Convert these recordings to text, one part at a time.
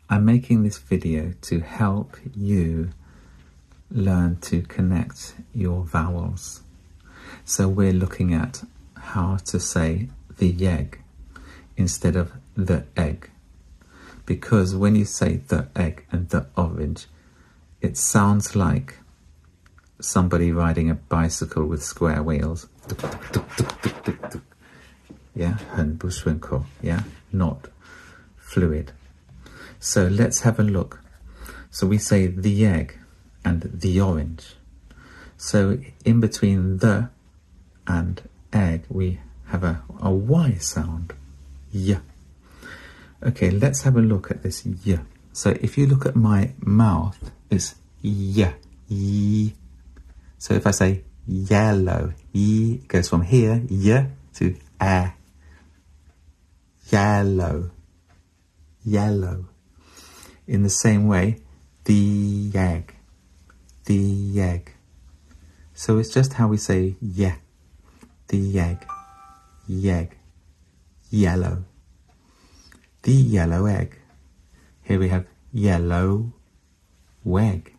I'm making this video to help you learn to connect your vowels. So we're looking at how to say the egg instead of the egg. Because when you say the egg and the orange, it sounds like somebody riding a bicycle with square wheels. Yeah, 很不顺口, yeah, not fluid. So let's have a look. So we say the egg and the orange. So in between the and egg, we have a Y sound. Y. Okay, let's have a look at this Y. So if you look at my mouth, it's Y. Y. So if I say yellow, Y goes from here, Y, to A. Yellow. Yellow. In the same way, the egg. The egg. So it's just how we say yeah. The egg. Yegg. Yellow. The yellow egg. Here we have yellow weg.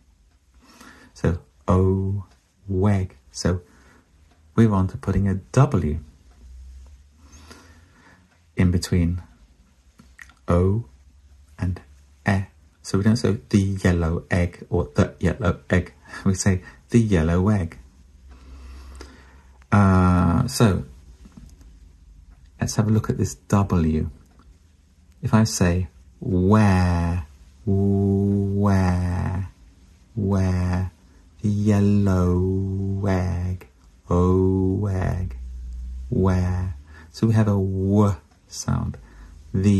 So O weg. So we're on to putting a W in between O and E. So we don't say the yellow egg or the yellow egg. We say the yellow egg. So let's have a look at this W. If I say where, the yellow egg, O egg, where. So we have a W sound. The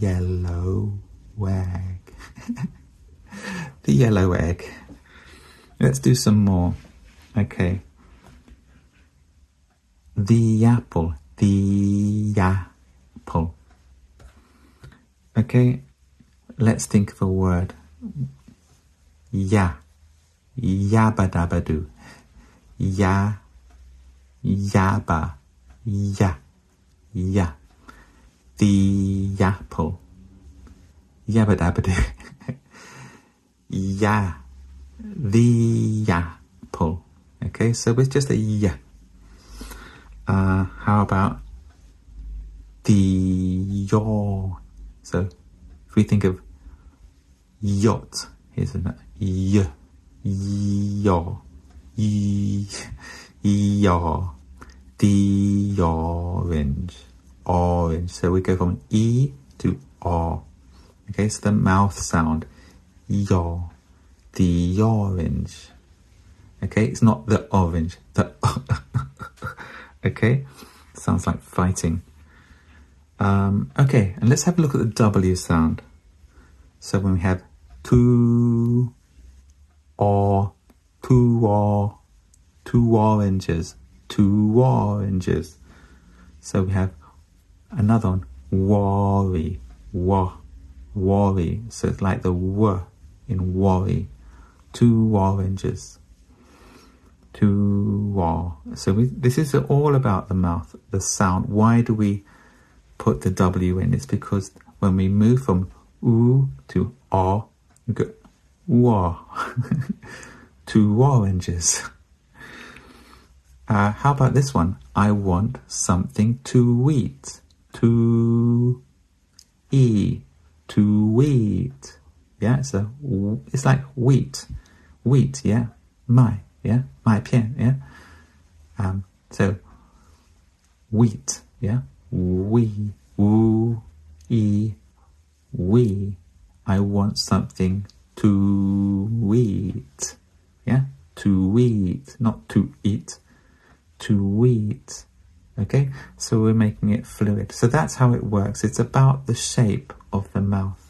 yellow egg. The yellow egg. Let's do some more. Okay. The apple. The apple. Okay. Let's think of a word. Ya. Yabba dabba doo. Ya. Yabba. Ya. Ya. The apple. Yabba dabba doo. Ya. The apple. Okay, so it's just a ya. How about the yaw? So if we think of yacht, here's a y, yaw, yaw, the orange, orange. So we go from E to O. Okay, so the mouth sound, yaw, the orange. Okay, it's not the orange, the okay, sounds like fighting. Okay, and let's have a look at the W sound. So when we have two oranges, two oranges. So we have another one, worry, worry. So it's like the W in worry. Two oranges. So this is all about the mouth, the sound. Why do we put the W in? It's because when we move from oo to o, we go wa. Two oranges. How about this one? I want something to eat. To eat. To eat. Yeah, so it's like wheat. Wheat, yeah. My, yeah. 麦片, yeah. So wheat, yeah. We, I want something to eat, yeah. To eat, not to eat. To eat. Okay, so we're making it fluid. So that's how it works. It's about the shape of the mouth.